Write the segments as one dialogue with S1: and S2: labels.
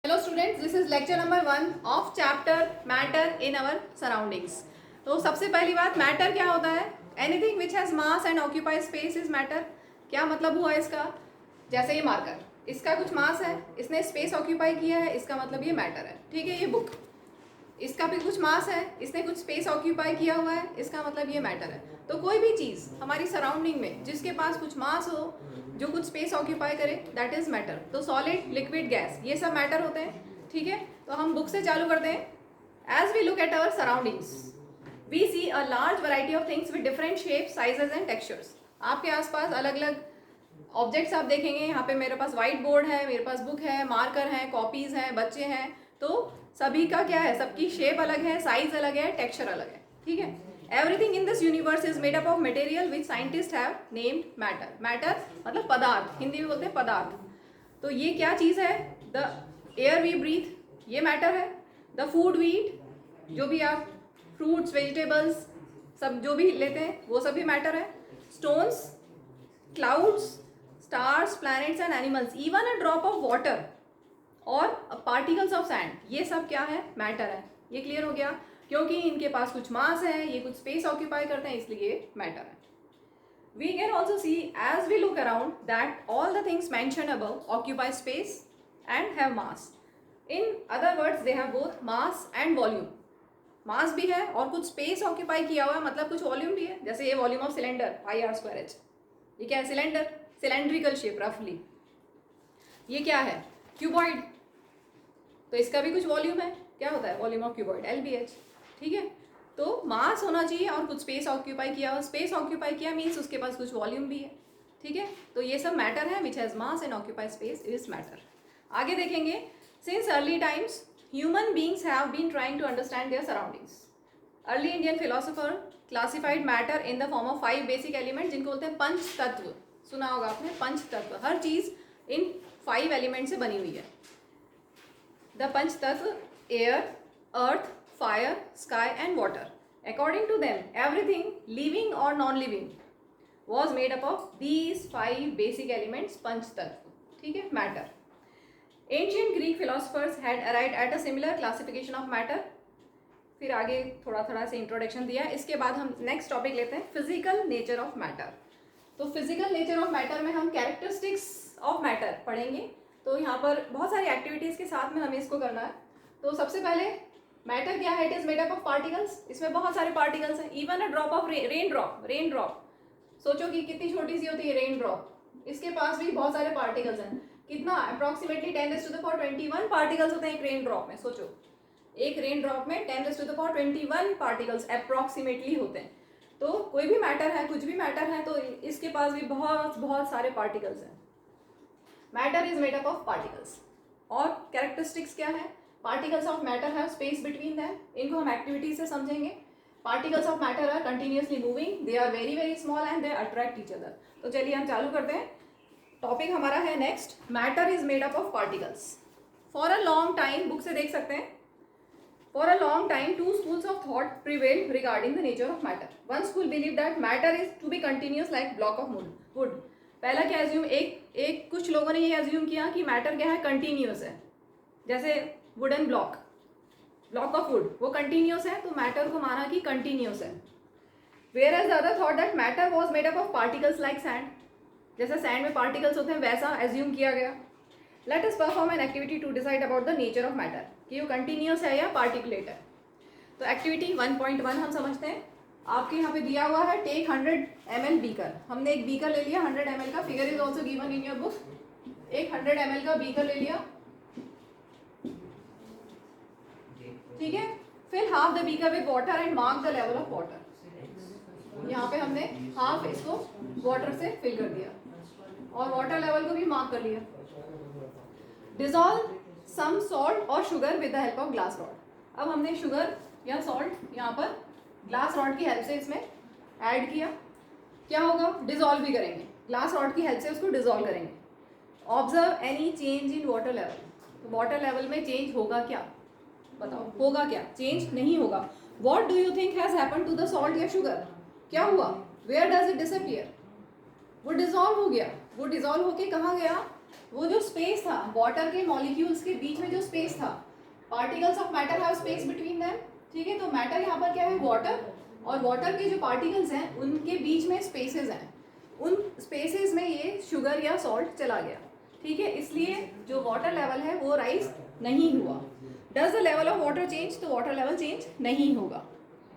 S1: Hello students, this is lecture number 1 of chapter matter in our surroundings. तो सबसे पहली बात मैटर क्या होता है? Anything which has mass and occupy space is matter. क्या मतलब हुआ इसका? जैसे ये मार्कर, इसका कुछ मास है, इसने स्पेस ऑक्यूपाई किया है, इसका मतलब ये मैटर है. ठीक है. ये बुक, इसका भी कुछ मास है, इसने कुछ स्पेस ऑक्यूपाई किया हुआ है, इसका मतलब ये मैटर है. तो कोई भी चीज़ हमारी सराउंडिंग में जिसके पास कुछ मास हो, जो कुछ स्पेस ऑक्यूपाई करे, दैट इज मैटर. तो सॉलिड, लिक्विड, गैस, ये सब मैटर होते हैं. ठीक है. तो हम बुक से चालू करते हैं. As we look at our surroundings we see a large variety of things with different shape, sizes and textures. आपके आसपास अलग अलग ऑब्जेक्ट्स आप देखेंगे. यहाँ पे मेरे पास व्हाइट बोर्ड है, मेरे पास बुक है, मार्कर है, कॉपीज हैं, बच्चे हैं. तो सभी का क्या है, सबकी शेप अलग है, साइज अलग है, टेक्सचर अलग है. ठीक है. Everything in this universe is made up of material which scientist have named matter. Matter मतलब पदार्थ, हिंदी में बोलते हैं पदार्थ. तो ये क्या चीज़ है? द एयर वी ब्रीथ, ये मैटर है. द फूड वी ईट, जो भी आप फ्रूट्स, वेजिटेबल्स सब जो भी लेते हैं वो सभी मैटर है. Stones, clouds, stars, planets and animals, even a drop of water और पार्टिकल्स ऑफ सैंड, ये सब क्या है? मैटर है. ये क्लियर हो गया? क्योंकि इनके पास कुछ मास है, ये कुछ स्पेस ऑक्यूपाई करते हैं, इसलिए मैटर है. We can also see as we look around that all the things mention above occupy space and have mass. In other words they have both mass and volume. Mass भी है और कुछ space occupy किया हुआ है, मतलब कुछ volume भी है. जैसे ये वॉल्यूम ऑफ सिलेंडर πr²h, ये क्या है? सिलेंडर, सिलेंड्रिकल शेप रफली. ये क्या है? क्यूबॉइड, तो इसका भी कुछ वॉल्यूम है. क्या होता है? Volume of cuboid LBH. ठीक है. तो मास होना चाहिए और कुछ स्पेस ऑक्यूपाई किया हुआ. स्पेस ऑक्यूपाई किया मीन्स उसके पास कुछ वॉल्यूम भी है. ठीक है. तो ये सब मैटर है which has mass and occupy space is matter. आगे देखेंगे. Since early times human beings have been trying to understand their surroundings. Early Indian philosopher classified matter in the form of 5 basic element, जिनको बोलते हैं पंच तत्व. सुना होगा आपने, पंच तत्व. हर चीज इन 5 एलिमेंट से बनी हुई है. द पंच तत्व: air, earth, fire, sky and water. According to them, everything living or non-living was made up of these 5 basic elements, पंच तत्व. ठीक है. matter. Ancient Greek philosophers had arrived at a similar classification of matter. फिर आगे थोड़ा थोड़ा से introduction दिया. इसके बाद हम नेक्स्ट टॉपिक लेते हैं, फिजिकल नेचर ऑफ मैटर. तो फिजिकल नेचर ऑफ मैटर में हम कैरेक्टरिस्टिक्स ऑफ मैटर पढ़ेंगे. तो यहाँ पर बहुत सारी एक्टिविटीज़ के साथ में हमें इसको करना है. तो सबसे पहले मैटर क्या है? It is made up of particles. इसमें बहुत सारे पार्टिकल्स हैं. Even a drop of rain drop. Rain drop सोचो कि कितनी छोटी सी होती है रेन ड्रॉप. इसके पास भी बहुत सारे पार्टिकल्स हैं. कितना? अप्रॉक्सीमेटली 10⁻21 पार्टिकल्स होते हैं एक रेन ड्रॉप में. सोचो, एक रेन ड्रॉप में 10⁻21 पार्टिकल्स अप्रॉक्सीमेटली होते हैं. तो कोई भी मैटर है, कुछ भी मैटर है, तो इसके पास भी बहुत बहुत सारे पार्टिकल्स हैं. Matter is made up of particles. और कैरेक्टरिस्टिक्स क्या है? Particles of matter have space between them. इनको हम एक्टिविटी से समझेंगे. Particles of matter are continuously moving, they are very very small and they attract each other. तो चलिए हम चालू करते हैं. टॉपिक हमारा है next, matter is made up of particles. For a long time, book से देख सकते हैं, for a long time two schools of thought prevailed regarding the nature of matter. One school believe that matter is to be continuous like block of wood. पहला क्या assume, एक कुछ लोगों ने ये एज्यूम किया कि मैटर क्या है? कंटिन्यूस है. जैसे wooden block, block of wood, वो कंटिन्यूस है, तो मैटर को माना कि कंटिन्यूस है. Whereas the other thought that matter was made up of particles like sand. जैसे सैंड में पार्टिकल्स होते हैं, वैसा एज्यूम किया गया. Let us perform an activity to decide about the nature of matter, कि वो कंटिन्यूस है या पार्टिकुलेट है. तो एक्टिविटी 1.1 हम समझते हैं. आपके यहाँ पे दिया हुआ है, टेक 100 ml बीकर. हमने एक बीकर ले लिया 100 ml का. Figure is also given in your book. एक 100 ml का बीकर ले लिया. ठीक है. फिर half the beaker with water and mark the level of water. यहाँ पे हमने हाफ इसको वाटर से फिल कर दिया और वाटर लेवल को भी मार्क कर लिया. डिजॉल्व सम सॉल्ट और sugar with the help of glass rod. अब हमने शुगर या सॉल्ट यहाँ पर ग्लास रॉड की हेल्प से इसमें ऐड किया. क्या होगा? डिजॉल्व भी करेंगे. ग्लास रॉड की हेल्प से उसको डिजॉल्व करेंगे. Observe any change in water level. तो वाटर लेवल में चेंज होगा क्या? बताओ, होगा क्या? चेंज नहीं होगा. What do you think has happen to the salt या शुगर? क्या हुआ? Where does it disappear? वो डिजॉल्व हो गया. वो डिजॉल्व होके कहाँ गया? वो जो स्पेस था वाटर के मॉलिक्यूल्स के बीच में, जो स्पेस था, particles of matter have space between them, ठीक है। तो मैटर यहाँ पर क्या है, वाटर, और वाटर के जो पार्टिकल्स हैं उनके बीच में स्पेसेस हैं, उन स्पेसेस में ये शुगर या सॉल्ट चला गया, ठीक है। इसलिए जो वाटर लेवल है वो राइज नहीं हुआ। Does the level of water change, तो वाटर लेवल चेंज नहीं होगा।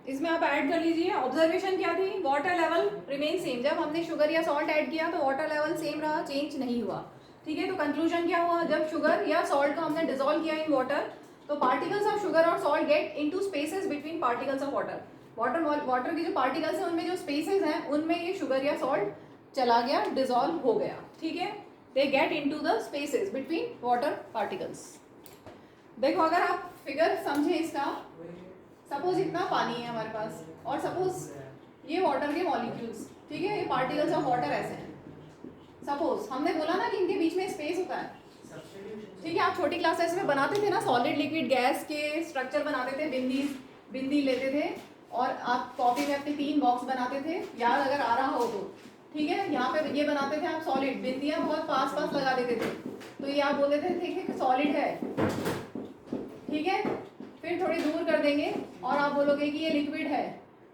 S1: इसमें आप ऐड कर लीजिए, ऑब्जर्वेशन क्या थी, वाटर लेवल रिमेन सेम। जब हमने शुगर या सॉल्ट ऐड किया तो वाटर लेवल सेम रहा, चेंज नहीं हुआ, ठीक है। तो कंक्लूजन क्या हुआ, जब शुगर या सॉल्ट को हमने डिसॉल्व किया इन वाटर, तो पार्टिकल्स ऑफ शुगर और salt get into spaces between particles of water. Water के जो पार्टिकल्स हैं उनमें जो स्पेसेस हैं उनमें ये शुगर या सॉल्ट चला गया, डिसॉल्व हो गया, ठीक है। They get into the spaces between water particles. देखो अगर आप फिगर समझे इसका, सपोज इतना पानी है हमारे पास और सपोज ये वाटर के मॉलिक्यूल्स, ठीक है, ये पार्टिकल्स ऑफ वाटर ऐसे हैं। सपोज हमने बोला ना कि इनके बीच में स्पेस होता है, ठीक है। आप छोटी क्लासेस में बनाते थे ना, सॉलिड लिक्विड गैस के स्ट्रक्चर बनाते थे, बिंदी लेते थे और आप कॉपी में अपने 3 बॉक्स बनाते थे, याद अगर आ रहा हो तो, ठीक है। यहाँ पे ये बनाते थे आप सॉलिड, बिंदियाँ बहुत पास पास लगा देते थे, तो ये आप बोलते थे ठीक है सॉलिड है, ठीक है। फिर थोड़ी दूर कर देंगे और आप बोलोगे कि ये लिक्विड है,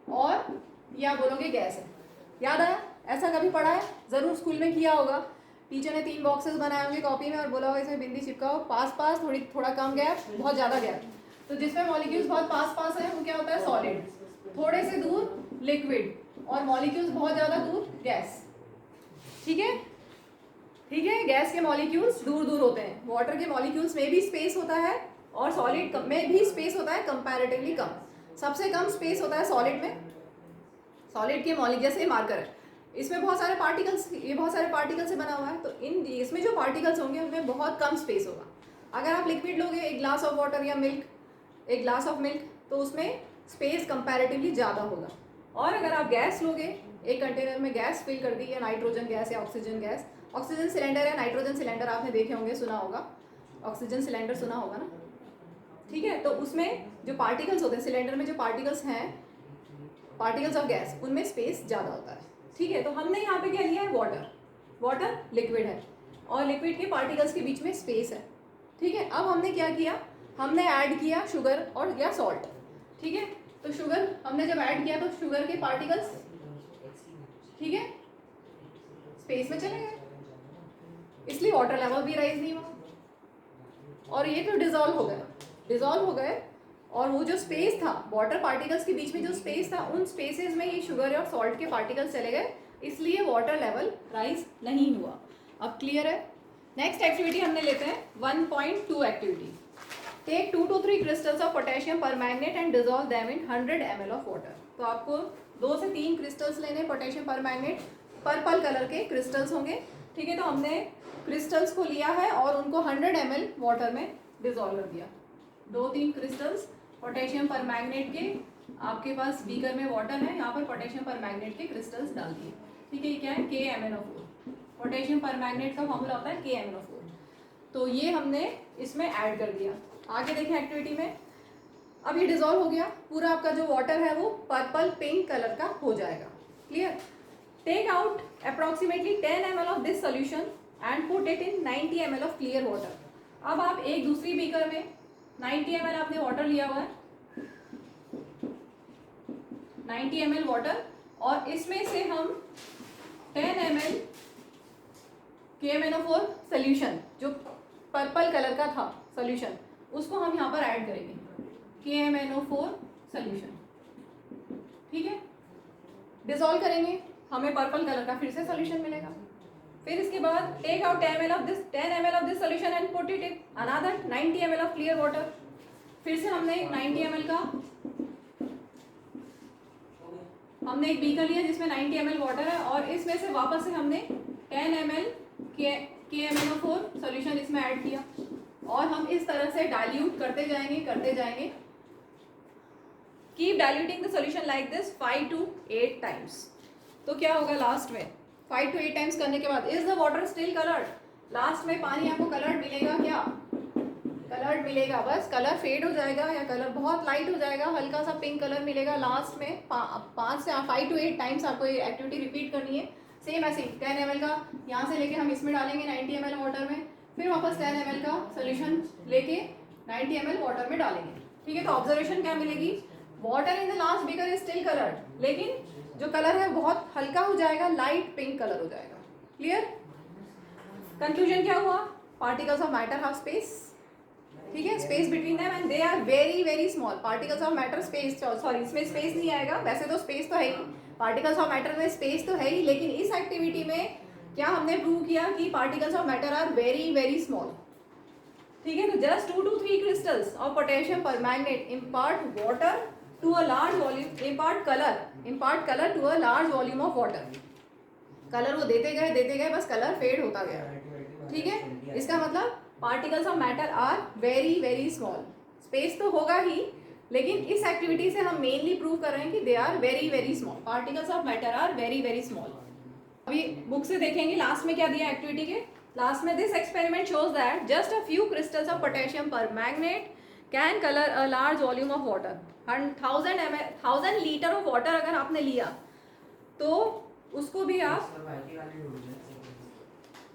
S1: और ये आप बोलोगे गैस है। याद आया, ऐसा कभी पढ़ा है, ज़रूर स्कूल में किया होगा। टीचर ने 3 बॉक्सेस बनाए होंगे कॉपी में और बोला होगा इसमें बिंदी चिपकाओ, पास पास, थोड़ा कम गैप, बहुत ज़्यादा गैप। तो जिसमें मॉलिक्यूल्स बहुत पास पास हैं वो क्या होता है, सॉलिड। थोड़े से दूर लिक्विड, और मॉलिक्यूल्स बहुत ज़्यादा दूर गैस, ठीक है, ठीक है। गैस के मॉलिक्यूल्स दूर दूर होते हैं, वाटर के मॉलिक्यूल्स में भी स्पेस होता है और सॉलिड में भी स्पेस होता है, कंपैरेटिवली कम। सबसे कम स्पेस होता है सॉलिड में। सॉलिड के मॉलिक्यूल, जैसे मार्कर है, इसमें बहुत सारे पार्टिकल्स, ये बहुत सारे पार्टिकल से बना हुआ है, तो इसमें जो पार्टिकल्स होंगे उनमें बहुत कम स्पेस होगा। अगर आप लिक्विड लोगे, एक ग्लास ऑफ वाटर या मिल्क, एक ग्लास ऑफ मिल्क, तो उसमें स्पेस कंपैरेटिवली ज़्यादा होगा। और अगर आप गैस लोगे, एक कंटेनर में गैस फिल कर दी, या नाइट्रोजन गैस या ऑक्सीजन गैस, ऑक्सीजन सिलेंडर या नाइट्रोजन सिलेंडर आपने देखे होंगे, सुना होगा, ऑक्सीजन सिलेंडर सुना होगा ना, ठीक है। तो उसमें जो पार्टिकल्स होते हैं सिलेंडर में, जो पार्टिकल्स हैं, पार्टिकल्स ऑफ गैस, उनमें स्पेस ज़्यादा होता है, ठीक है। तो हमने यहाँ पे क्या लिया है, वाटर लिक्विड है और लिक्विड के पार्टिकल्स के बीच में स्पेस है, ठीक है। अब हमने क्या किया, हमने ऐड किया शुगर और या सॉल्ट, ठीक है। तो शुगर हमने जब ऐड किया तो शुगर के पार्टिकल्स, ठीक है, स्पेस में चले गए, इसलिए वाटर लेवल भी राइज नहीं हुआ और ये तो डिसॉल्व हो गए और वो जो स्पेस था वाटर पार्टिकल्स के बीच में, जो स्पेस था, उन स्पेसेस में ये शुगर और सॉल्ट के पार्टिकल्स चले गए, इसलिए वाटर लेवल राइज नहीं हुआ। अब क्लियर है। नेक्स्ट एक्टिविटी हमने लेते हैं 1.2 activity. Take 2 to 3 crystals of potassium permanganate and dissolve them in 100 ml of water. तो आपको 2 से 3 क्रिस्टल्स लेने, पोटेशियम परमैंगनेट, पर्पल कलर के क्रिस्टल्स होंगे, ठीक है। तो हमने क्रिस्टल्स को लिया है और उनको 100 ml वाटर में डिसॉल्व कर दिया। 2-3 क्रिस्टल्स पोटेशियम परमैंगनेट के, आपके पास बीकर में वाटर है, यहाँ पर पोटेशियम परमैंगनेट के क्रिस्टल्स डाल दिए, ठीक है। ये क्या है, KMnO4। पोटेशियम परमैंगनेट का फॉर्मूला होता है KMnO4। तो ये हमने इसमें ऐड कर दिया। आगे देखें एक्टिविटी में, अब ये डिसॉल्व हो गया, पूरा आपका जो वाटर है वो पर्पल पिंक कलर का हो जाएगा, clear. Take out approximately 10 ml of this solution and put it in 90 ml of clear water. अब आप एक दूसरी बीकर में 90 ml आपने वाटर लिया हुआ है, 90 ml वाटर, और इसमें से हम 10 ml KMnO4 सोल्यूशन, जो पर्पल कलर का था सोल्यूशन, उसको हम यहाँ पर ऐड करेंगे, KMnO4 सोल्यूशन, ठीक है। डिसॉल्व करेंगे, हमें पर्पल कलर का फिर से सोल्यूशन मिलेगा। फिर इसके बाद take out 10 ml of this solution and put it in another 90 ml of clear water. फिर से हमने 90 ml का, हमने एक बीकर लिया जिसमें 90 ml वाटर है और इसमें से वापस से हमने 10 ml KMnO4 सोल्यूशन इसमें ऐड किया और हम इस तरह से डाइल्यूट करते जाएंगे। Keep diluting the solution like this 5 to 8 times. तो क्या होगा लास्ट में, 5 to 8 टाइम्स करने के बाद, is the water still coloured, last में पानी आपको कलर्ड मिलेगा क्या, कलर्ड मिलेगा, बस कलर फेड हो जाएगा या कलर बहुत लाइट हो जाएगा, हल्का सा पिंक कलर मिलेगा लास्ट में। 5 से 5 to 8 टाइम्स आपको ये एक्टिविटी रिपीट करनी है। सेम ऐसे 10 ml का यहाँ से लेके हम इसमें डालेंगे 90 ml वाटर में, फिर वापस 10 ml का सोल्यूशन लेके 90 ml वाटर में डालेंगे। ठीक है, तो ऑब्जर्वेशन क्या मिलेगी, water in the last beaker is still coloured, लेकिन जो कलर है बहुत हल्का हो जाएगा, लाइट पिंक कलर हो जाएगा। क्लियर? कंक्लूजन क्या हुआ, particles of matter have space, ठीक है, space between them and they are very very small. Particles of matter space, sorry इसमें स्पेस नहीं आएगा, वैसे तो स्पेस तो है ही, पार्टिकल्स ऑफ मैटर में स्पेस तो है ही, लेकिन इस एक्टिविटी में क्या हमने प्रूव किया कि particles of matter are very very small. ठीक है, तो just 2 to 3 crystals of potassium permanganate impart water to a large volume, impart colour to a large volume of water. Colour वो देते गए, बस कलर फेड होता गया। ठीक है, इसका मतलब particles of matter are very very small. Space तो होगा ही, लेकिन इस एक्टिविटी से हम मेनली प्रूव कर रहे हैं कि they are very very small, particles of matter are very very small. अभी बुक से देखेंगे लास्ट में क्या दिया एक्टिविटी के लास्ट में, this experiment shows that just a few crystals of potassium permanganate can colour a large volume of water. 1000 litre of water अगर आपने लिया तो उसको भी आप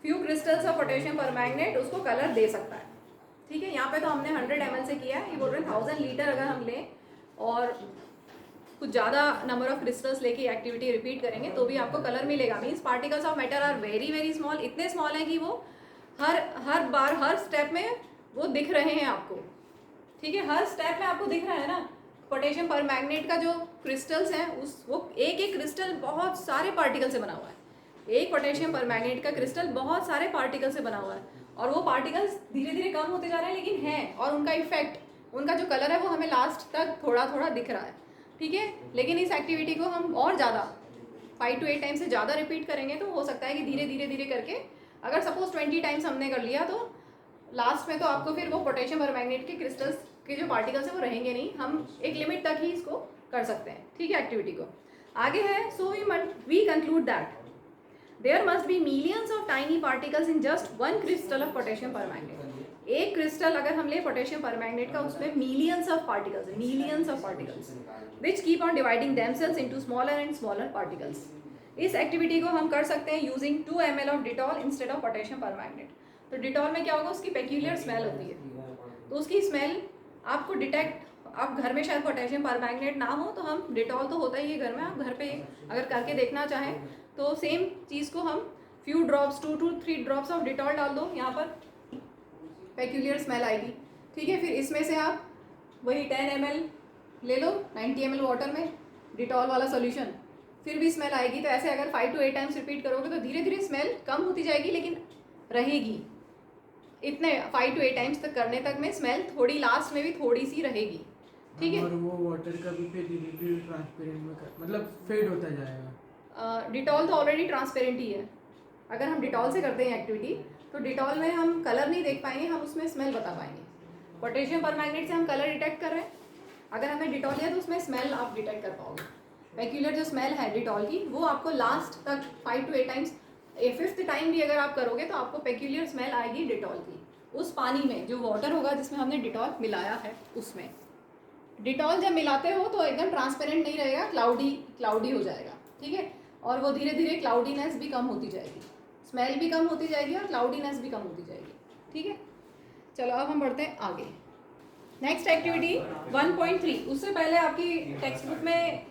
S1: few crystals of potassium permanganate उसको कलर दे सकता है। ठीक है, यहाँ पे तो हमने 100 ml से किया है, ये बोल रहे हैं 1000 लीटर अगर हम लें और कुछ ज़्यादा नंबर ऑफ क्रिस्टल्स लेके एक्टिविटी रिपीट करेंगे तो भी आपको कलर मिलेगा। Means particles of matter are very very small, इतने स्मॉल हैं कि वो हर बार हर स्टेप में वो दिख रहे हैं आपको। ठीक है, हर स्टेप में आपको दिख रहा है ना। पोटेशियम परमैंगनेट का जो क्रिस्टल्स हैं वो एक एक क्रिस्टल बहुत सारे पार्टिकल से बना हुआ है। एक पोटेशियम परमैंगनेट का क्रिस्टल बहुत सारे पार्टिकल से बना हुआ है और वो पार्टिकल्स धीरे धीरे कम होते जा रहे हैं, लेकिन हैं, और उनका इफेक्ट, उनका जो कलर है वो हमें लास्ट तक थोड़ा थोड़ा दिख रहा है। ठीक है, लेकिन इस एक्टिविटी को हम और ज़्यादा 5 to 8 टाइम्स से ज़्यादा रिपीट करेंगे तो हो सकता है कि धीरे धीरे धीरे करके अगर सपोज 20 टाइम्स हमने कर लिया तो लास्ट में तो आपको फिर वो पोटेशियम परमैंगनेट के क्रिस्टल्स के जो पार्टिकल्स हैं वो रहेंगे नहीं, हम एक लिमिट तक ही इसको कर सकते हैं। ठीक है, एक्टिविटी को आगे है, so we conclude that there must be millions of tiny particles in just one crystal of potassium permanganate। एक क्रिस्टल अगर हम ले पोटेशियम परमैंगनेट का, उसमें millions of particles which keep on dividing themselves into smaller and smaller particles। इस activity को हम कर सकते हैं using 2 ml of Dettol instead of potassium permanganate। तो डिटॉल में क्या होगा, उसकी पेक्यूलियर स्मेल होती है, तो उसकी स्मेल आपको डिटेक्ट, आप घर में शायद पोटेशियम परमैंगनेट ना हो तो हम डिटॉल तो होता ही है घर में, आप घर पे अगर करके देखना चाहें तो सेम चीज़ को हम few drops 2 to 3 drops of Dettol डाल दो, यहाँ पर पेक्यूलियर स्मेल आएगी। ठीक है, फिर इसमें से आप वही 10 ml ले लो 90 ml वाटर में डिटॉल वाला सॉल्यूशन, फिर भी स्मेल आएगी। तो ऐसे अगर 5 to 8 टाइम्स रिपीट करोगे तो धीरे धीरे स्मेल कम होती जाएगी, लेकिन रहेगी। इतने 5 to 8 टाइम्स तक करने तक में स्मेल थोड़ी लास्ट में भी थोड़ी सी रहेगी। ठीक है,
S2: और वो वाटर का भी फिर धीरे धीरे ट्रांसपेरेंट में मतलब फेड होता जाएगा।
S1: डिटॉल तो ऑलरेडी ट्रांसपेरेंट ही है। अगर हम डिटॉल से करते हैं एक्टिविटी तो डिटॉल में हम कलर नहीं देख पाएंगे, हम उसमें स्मेल बता पाएंगे। पोटेशियम परमैंगनेट से हम कलर डिटेक्ट कर रहे हैं, अगर हमें डिटॉल लिया तो उसमें स्मेल आप डिटेक्ट कर पाओगे। पेक्यूलर जो स्मेल है डिटॉल की वो आपको लास्ट तक 5 to 8 टाइम्स, 5th टाइम भी अगर आप करोगे तो आपको पेक्यूलर स्मेल आएगी डिटॉल की। उस पानी में जो वाटर होगा जिसमें हमने डिटॉल मिलाया है उसमें, डिटॉल जब मिलाते हो तो एकदम ट्रांसपेरेंट नहीं रहेगा, क्लाउडी हो जाएगा। ठीक है, और वो धीरे धीरे क्लाउडीनेस भी कम होती जाएगी, स्मेल भी कम होती जाएगी और क्लाउडीनेस भी कम होती जाएगी। ठीक है, चलो अब हम बढ़ते हैं आगे। नेक्स्ट एक्टिविटी 1.3, उससे पहले आपकी टेक्स्ट बुक में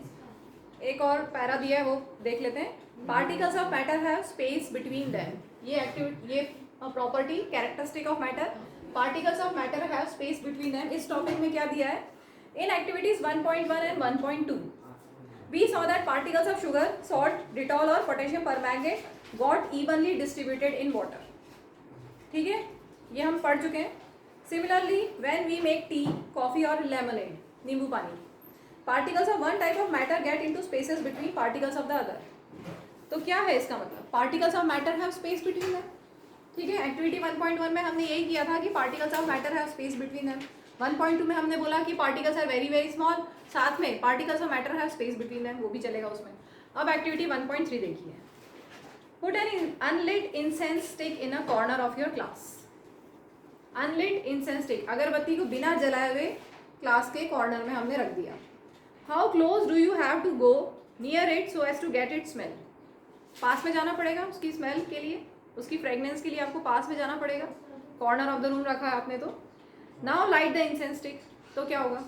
S1: एक और पैरा दिया है वो देख लेते हैं। Particles of matter have space between them, ये property characteristic of matter, particles of matter have space between them. इस टॉपिक में क्या दिया है, in activities 1.1 and 1.2 we saw that particles of sugar, salt, Dettol और potassium permanganate got evenly distributed in water। ठीक है, ये हम पढ़ चुके हैं। Similarly, when we make tea, coffee और lemonade, नींबू पानी, particles of one type of matter get into spaces between particles of the other। तो क्या है इसका मतलब, particles of matter have space between them। ठीक है, एक्टिविटी 1.1 में हमने यही किया था कि particles of matter have space between them। 1.2 में हमने बोला कि particles are very very small, साथ में particles of matter have space between them, वो भी चलेगा उसमें। अब एक्टिविटी 1.3 देखिए, put an unlit incense stick in a corner of your class. Unlit incense stick, अगरबत्ती को बिना जलाए हुए क्लास के कॉर्नर में हमने रख दिया। How close do you have to go near it so as to get it smell. पास में जाना पड़ेगा उसकी स्मेल के लिए, उसकी फ्रेगनेंस के लिए आपको पास में जाना पड़ेगा। कॉर्नर ऑफ द रूम रखा है आपने तो। Now light the incense stick. तो क्या होगा,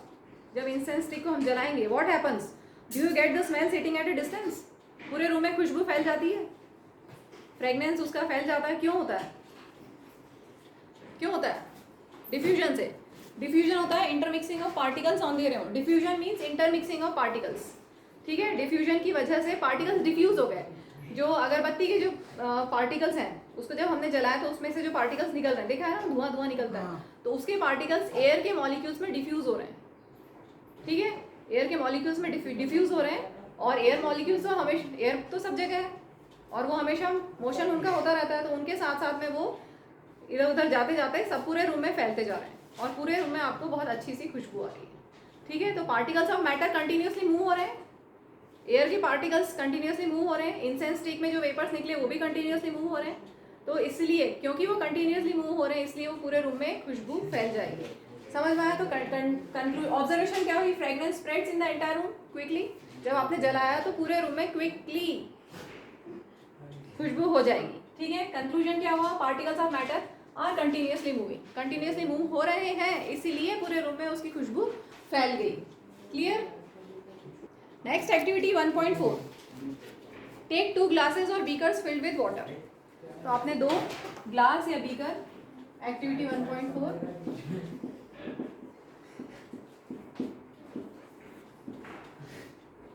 S1: जब इंसेंस स्टिक को हम जलाएंगे, what happens, do you get the smell sitting at a distance? पूरे रूम में खुशबू फैल जाती है, फ्रेगनेंस उसका फैल जाता है। क्यों होता है, क्यों होता है? डिफ्यूजन से। डिफ्यूजन होता है intermixing of particles on the air. Diffusion means intermixing of particles, ठीक है। डिफ्यूजन की वजह से पार्टिकल्स डिफ्यूज हो गए। जो अगरबत्ती के जो पार्टिकल्स हैं उसको जब हमने जलाया तो उसमें से जो पार्टिकल्स निकल रहे हैं, देखा है ना, धुआं धुआं निकलता है, तो उसके पार्टिकल्स एयर के मॉलिक्यूल्स में डिफ्यूज हो रहे हैं, ठीक है। एयर के मॉलिक्यूल्स में डिफ्यूज हो रहे हैं, और एयर मॉलिक्यूल्स तो हमेशा, एयर तो सब जगह है और वो हमेशा मोशन उनका होता रहता है, तो उनके साथ साथ में वो इधर उधर जाते जाते सब पूरे रूम में फैलते जा रहे हैं और पूरे रूम में आपको बहुत अच्छी सी खुशबू आ रही है, ठीक है। तो particles of matter continuously move हो रहे हैं, एयर के पार्टिकल्स कंटिन्यूसली मूव हो रहे हैं, इंसेंस स्टिक में जो वेपर्स निकले वो भी कंटिन्यूसली मूव हो रहे हैं। तो इसलिए क्योंकि वो कंटिन्यूसली मूव हो रहे हैं इसलिए वो पूरे रूम में खुशबू फैल जाएगी। समझ में आया? तो ऑब्जर्वेशन क्या होगी, fragrance spreads in the entire room quickly. जब आपने जलाया तो पूरे रूम में क्विकली खुशबू हो जाएगी, ठीक है। कंक्लूजन क्या हुआ, particles of matter are continuously moving, continuously move हो रहे हैं इसीलिए पूरे रूम में उसकी खुशबू फैल गई। Clear? Next activity 1.4, take 2 glasses और बीकर्स फिल्ड विद वाटर। तो आपने 2 ग्लास या बीकर, एक्टिविटी 1.4,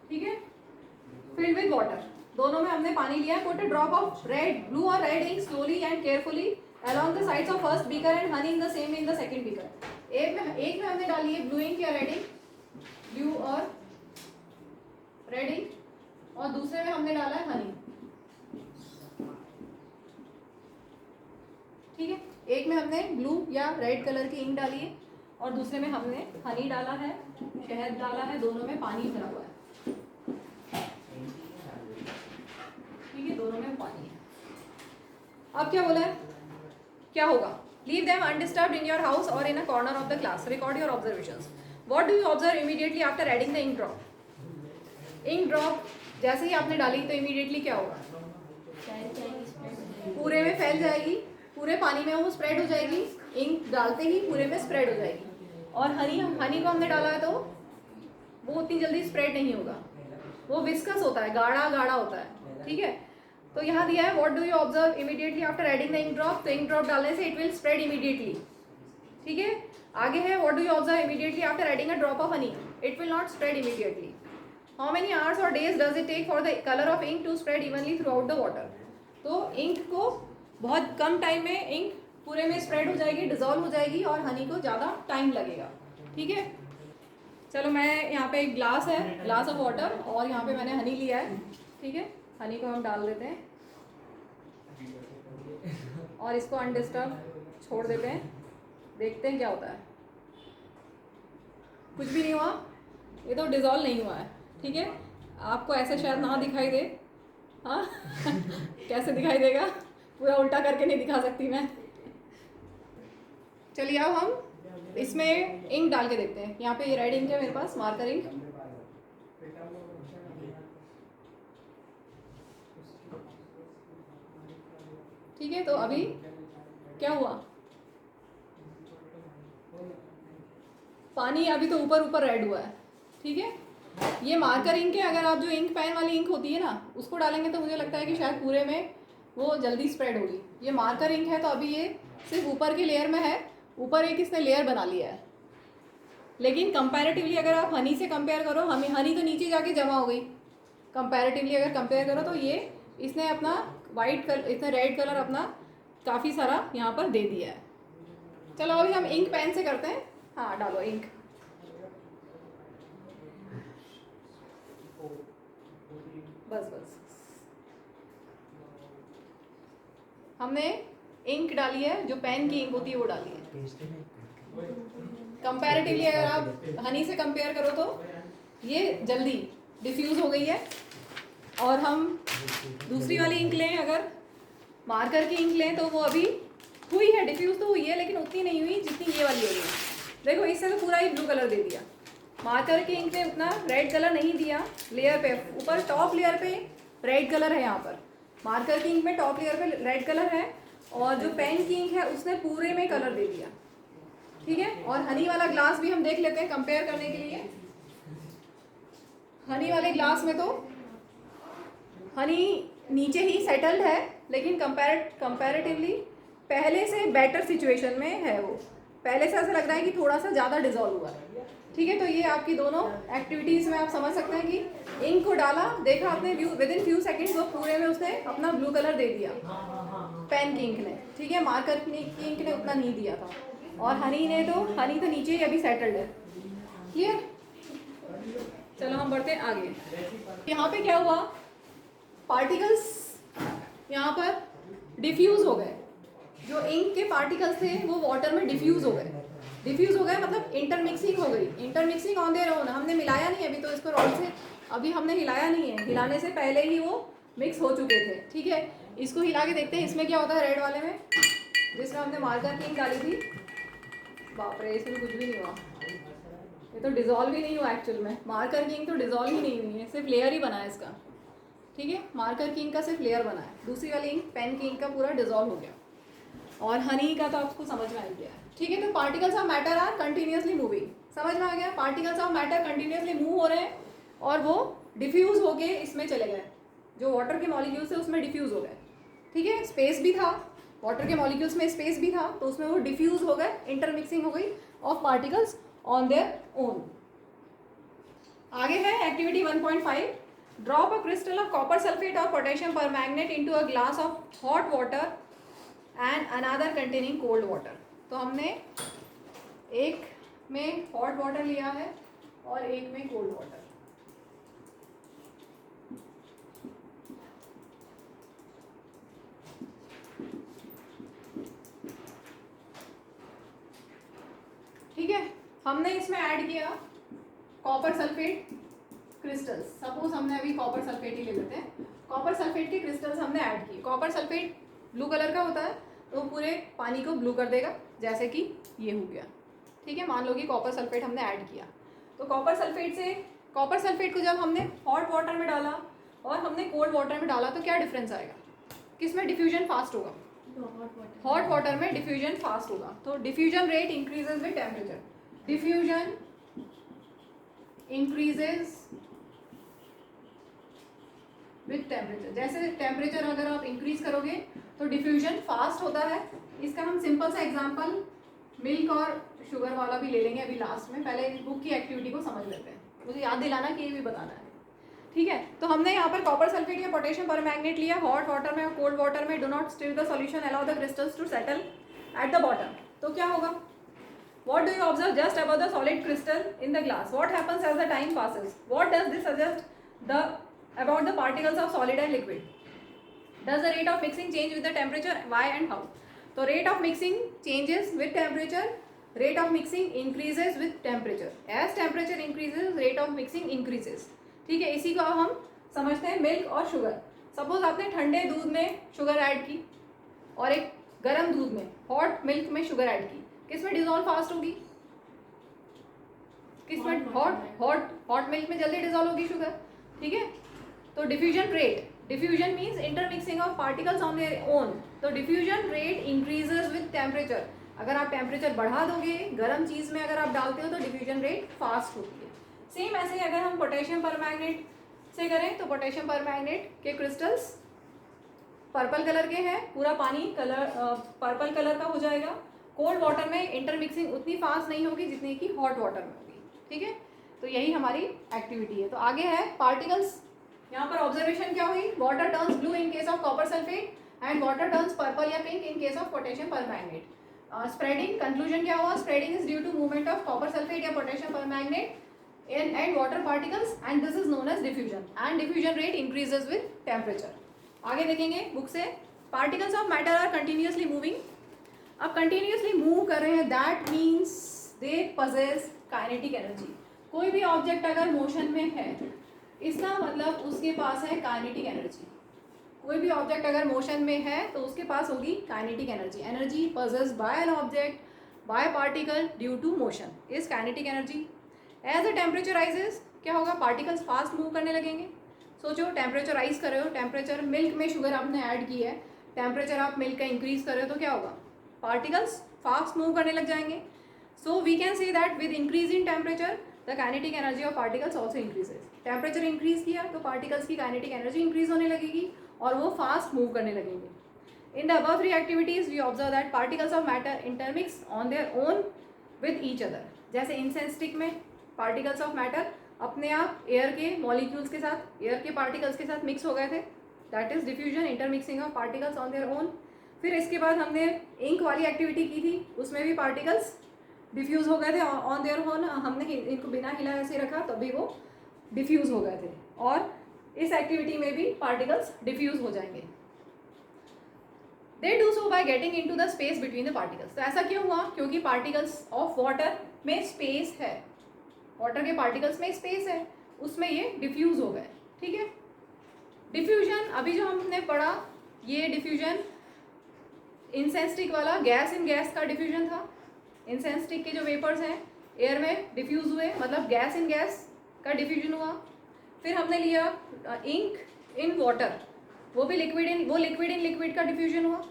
S1: ठीक है, फिल्ड विद वाटर, दोनों में हमने पानी लिया है। Put a drop of red, blue और red ink slowly and carefully along the sides of first beaker and honey in the same in the second beaker। एक में हमने डाली है ब्लू इंक या रेड इंक, ब्लू और red ink, और दूसरे में हमने डाला है हनी, ठीक है। एक में हमने ब्लू या रेड कलर की इंक डाली है और दूसरे में हमने हनी डाला है, शहद डाला है, दोनों में पानी भरा हुआ है, ठीक है, दोनों में पानी है। अब क्या बोला है, क्या होगा, leave them undisturbed in your house और in a corner of the class, record your observations. What do you observe immediately after adding the ink drop. Ink drop जैसे ही आपने डाली तो इमीडिएटली क्या होगा, पूरे में फैल जाएगी, पूरे पानी में वो स्प्रेड हो जाएगी, इंक डालते ही पूरे में स्प्रेड हो जाएगी। और हनी को हमने डाला है तो वो उतनी जल्दी स्प्रेड नहीं होगा, वो विस्कस होता है, गाढ़ा गाढ़ा होता है, ठीक है। तो यहाँ दिया है what do you observe immediately after adding the ink drop, तो इंक ड्रॉप डालने से इट विल स्प्रेड इमीडिएटली, ठीक है। आगे है what do you observe immediately after adding a drop of honey, it will not spread immediately. How many hours और days does it take for the colour of ink to spread evenly throughout the water. तो ink को बहुत कम time में ink पूरे में spread हो जाएगी, dissolve हो जाएगी, और हनी को ज़्यादा टाइम लगेगा, ठीक है। चलो मैं यहाँ पे एक ग्लास है, ग्लास ऑफ वाटर, और यहाँ पे मैंने हनी लिया है, ठीक है। हनी को हम डाल देते हैं और इसको अनडिस्टर्ब छोड़ देते हैं, देखते हैं क्या होता है। कुछ भी नहीं हुआ, ये तो डिजोल्व नहीं हुआ है, ठीक है। आपको ऐसे शायद ना दिखाई दे, हाँ कैसे दिखाई देगा, पूरा उल्टा करके नहीं दिखा सकती मैं। चलिए अब हम इसमें इंक डाल के देखते हैं। यहाँ पे ये रेड इंक है मेरे पास, मार्कर इंक, ठीक है। तो अभी क्या हुआ, पानी अभी तो ऊपर ऊपर रेड हुआ है, ठीक है। ये मार्कर इंक है, अगर आप जो इंक पेन वाली इंक होती है ना उसको डालेंगे तो मुझे लगता है कि शायद पूरे में वो जल्दी स्प्रेड होगी। ये मार्कर इंक है तो अभी ये सिर्फ ऊपर की लेयर में है, ऊपर एक इसने लेयर बना लिया है। लेकिन कंपैरेटिवली अगर आप हनी से कंपेयर करो, हनी तो नीचे जाके जमा हो गई, कंपैरेटिवली अगर कंपेयर करो तो ये इसने अपना वाइट कलर, इसने रेड कलर अपना काफ़ी सारा यहाँ पर दे दिया है। चलो अभी हम इंक पेन से करते हैं। हाँ डालो इंक, बस बस हमने इंक डाली है, जो पेन की इंक होती है वो डाली है। कंपैरेटिवली अगर आप हनी से कंपेयर करो तो ये जल्दी डिफ्यूज़ हो गई है। और हम दूसरी वाली इंक लें, अगर मार्कर की इंक लें तो वो अभी हुई है, डिफ्यूज़ तो हुई है लेकिन उतनी नहीं हुई जितनी ये वाली हो रही है। देखो इससे तो पूरा ही ब्लू कलर दे दिया, मार्कर की इंक ने उतना रेड कलर नहीं दिया। लेयर पे ऊपर टॉप लेयर पे रेड कलर है यहाँ पर, मार्कर की इंक में टॉप लेयर पे रेड कलर है और जो पेन की इंक है उसने पूरे में कलर दे दिया, ठीक है। और हनी वाला ग्लास भी हम देख लेते हैं कंपेयर करने के लिए। हनी वाले ग्लास में तो हनी नीचे ही सेटल्ड है, लेकिन कंपैरेटिवली पहले से बेटर सिचुएशन में है वो, पहले से ऐसा लग रहा है कि थोड़ा सा ज़्यादा डिजॉल्व हुआ है, ठीक है। तो ये आपकी दोनों एक्टिविटीज़ में आप समझ सकते हैं कि इंक को डाला, देखा आपने विद इन फ्यू सेकेंड्स वो पूरे में उसने अपना ब्लू कलर दे दिया पेन की इंक ने, ठीक है। मार्कर की इंक ने उतना नहीं दिया था। और हनी तो नीचे ही अभी सेटल्ड है, क्लियर। चलो हम बढ़ते हैं आगे। यहाँ पे क्या हुआ, पार्टिकल्स यहाँ पर डिफ्यूज हो गए, जो इंक के पार्टिकल्स थे वो वाटर में डिफ्यूज हो गए। डिफ्यूज हो गए मतलब इंटरमिक्सिंग हो गई, इंटरमिक्सिंग ऑन देयर ओन। हमने मिलाया नहीं अभी, तो इसको रॉड से अभी हमने हिलाया नहीं है, हिलाने से पहले ही वो मिक्स हो चुके थे, ठीक है। इसको हिला के देखते हैं इसमें क्या होता है। रेड वाले में जिसमें हमने मार्कर की इंक डाली थी, बाप रे इसमें कुछ भी नहीं हुआ, ये तो डिजॉल्व ही नहीं हुआ एक्चुअल में। मार्कर की इंक तो डिजॉल्व ही नहीं हुई है, सिर्फ लेयर ही बना है इसका, ठीक है। मार्कर की इंक का सिर्फ लेयर बना है, दूसरी वाली इंक पेन की इंक का पूरा डिजॉल्व हो गया। और हनी का तो आपको समझ में आ गया है, ठीक है। तो particles of matter are continuously moving, समझ में आ गया। Particles of matter continuously move हो रहे हैं और वो डिफ्यूज होके इसमें चले गए, जो वाटर के मॉलिक्यूल्स थे उसमें डिफ्यूज हो गए, ठीक है। स्पेस भी था, वाटर के मॉलिक्यूल्स में स्पेस भी था, तो उसमें वो डिफ्यूज हो गए, इंटरमिक्सिंग हो गई of particles on their own. आगे है activity 1.5, drop a crystal of copper sulphate और potassium permanganate into a glass of hot water and another containing cold water. तो हमने एक में हॉट वाटर लिया है और एक में कोल्ड वाटर, ठीक है। हमने इसमें ऐड किया कॉपर सल्फेट क्रिस्टल्स। सपोज हमने अभी कॉपर सल्फेट ही ले लेते हैं, कॉपर सल्फेट के क्रिस्टल्स हमने ऐड किए। कॉपर सल्फेट ब्लू कलर का होता है, तो पूरे पानी को ब्लू कर देगा, जैसे कि ये हो गया, ठीक है। मान लो कि कॉपर सल्फेट हमने ऐड किया, तो कॉपर सल्फेट को जब हमने हॉट वाटर में डाला और हमने कोल्ड वाटर में डाला, तो क्या डिफरेंस आएगा, किसमें डिफ्यूजन फास्ट होगा, हॉट वाटर में डिफ्यूजन फास्ट होगा। तो diffusion rate increases with temperature, diffusion increases with temperature. जैसे टेम्परेचर अगर आप इंक्रीज करोगे तो डिफ्यूजन फास्ट होता है। इसका हम सिंपल सा एग्जांपल मिल्क और शुगर वाला भी ले लेंगे अभी लास्ट में, पहले इस बुक की एक्टिविटी को समझ लेते हैं, मुझे याद दिलाना कि ये भी बताना है, ठीक है। तो हमने यहाँ पर कॉपर सल्फेट या पोटेशियम परमैंगनेट लिया हॉट वाटर में और कोल्ड वाटर में। Do not stir the solution, allow the crystals to settle at the bottom. तो क्या होगा, what do you observe just above the solid crystal in the glass? What happens as the time passes? What does this suggest about the particles of solid and liquid? Does the rate of mixing change with the temperature? Why and how? So rate of mixing changes with temperature, rate of mixing increases with temperature. As temperature increases, rate of mixing increases. ठीक है, इसी को हम समझते हैं milk और sugar. Suppose आपने ठंडे दूध में शुगर ऐड की और एक गर्म दूध में हॉट मिल्क में शुगर ऐड की, किसमें डिजॉल्व फास्ट होगी, किसमें हॉट मिल्क में जल्दी डिजॉल्व होगी शुगर, ठीक है। तो diffusion rate, diffusion means intermixing of particles on their own. तो diffusion rate increases with temperature. अगर आप टेम्परेचर बढ़ा दोगे, गर्म चीज में अगर आप डालते हो तो डिफ्यूजन रेट फास्ट होती है। सेम ऐसे ही अगर हम पोटेशियम परमैंगनेट से करें, तो पोटेशियम परमैंगनेट के क्रिस्टल्स पर्पल कलर के हैं, पूरा पानी कलर पर्पल कलर का हो जाएगा। कोल्ड वाटर में इंटरमिक्सिंग उतनी फास्ट नहीं होगी जितनी कि हॉट वाटर में होगी, ठीक है। तो यही हमारी एक्टिविटी है। तो आगे है पार्टिकल्स। यहाँ पर ऑब्जर्वेशन क्या हुई, water turns blue in case of copper sulphate and water turns purple या pink in case of potassium permanganate. Spreading, conclusion क्या हुआ, spreading is due to movement of copper sulphate या potassium permanganate and water particles and this is known as diffusion and diffusion rate increases with temperature. आगे देखेंगे book से, particles of matter are continuously moving। अब continuously move कर रहे हैं, that means they possess kinetic energy। कोई भी object अगर मोशन में है, इसका मतलब उसके पास है काइनेटिक एनर्जी। कोई भी ऑब्जेक्ट अगर मोशन में है तो उसके पास होगी kinetic energy. Energy possessed by an object by a particle due to motion is kinetic energy। As the temperature rises क्या होगा, पार्टिकल्स फास्ट मूव करने लगेंगे। सोचो टेम्परेचराइज कर रहे हो, टेम्परेचर मिल्क में शुगर आपने ऐड की है, टेम्परेचर आप मिल्क का इंक्रीज कर रहे हो तो क्या होगा, पार्टिकल्स फास्ट मूव करने लग जाएंगे. So we can say that with increase in temperature the kinetic energy of particles also increases. Temperature increase किया तो पार्टिकल्स की काइनेटिक एनर्जी इंक्रीज होने लगेगी और वो फास्ट मूव करने लगेंगे. In the above three activities, we observe that particles of matter intermix on their own with each other. जैसे इंसेंस स्टिक में particles of matter अपने आप एयर के मॉलिक्यूल्स के साथ, एयर के पार्टिकल्स के साथ मिक्स हो गए थे. That is diffusion, intermixing of particles on their own. फिर इसके बाद हमने इंक वाली एक्टिविटी की थी, उसमें भी पार्टिकल्स डिफ्यूज हो गए थे ऑन देयर ओन. हमने इनको बिना हिलाए ऐसे रखा तभी वो डिफ्यूज हो गए थे. और इस एक्टिविटी में भी पार्टिकल्स डिफ्यूज हो जाएंगे. They do so by getting into the space between the particles. तो ऐसा क्यों हुआ, क्योंकि पार्टिकल्स ऑफ वाटर में स्पेस है, वाटर के पार्टिकल्स में स्पेस है, उसमें ये डिफ्यूज हो गए. ठीक है. डिफ्यूजन अभी जो हमने पढ़ा, ये डिफ्यूजन इंसेंस स्टिक वाला गैस इन गैस का डिफ्यूजन था. इंसेंस स्टिक के जो वेपर्स हैं एयर में डिफ्यूज हुए, मतलब गैस इन गैस का डिफ्यूजन हुआ. फिर हमने लिया इंक इन वाटर, वो भी लिक्विड इन लिक्विड का डिफ्यूजन हुआ,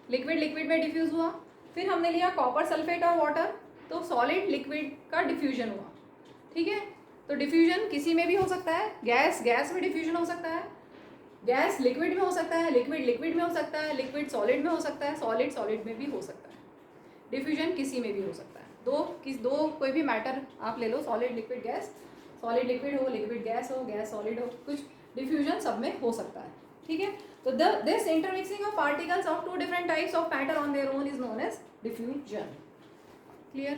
S1: लिक्विड में डिफ्यूज हुआ. फिर हमने लिया कॉपर सल्फेट और वाटर, तो सॉलिड लिक्विड का डिफ्यूजन हुआ. ठीक है. तो डिफ्यूजन किसी में भी हो सकता है, गैस में डिफ्यूजन हो सकता है, गैस लिक्विड में हो सकता है, लिक्विड में हो सकता है, लिक्विड सॉलिड में हो सकता है, सॉलिड में भी हो सकता है. डिफ्यूजन किसी में भी हो सकता है. दो कोई भी मैटर आप ले लो, solid liquid gas, solid liquid हो, लिक्विड गैस हो, गैस सॉलिड हो, कुछ डिफ्यूजन सब में हो सकता है. ठीक है. तो this intermixing of particles of two different types of matter on their own is known as diffusion. Clear.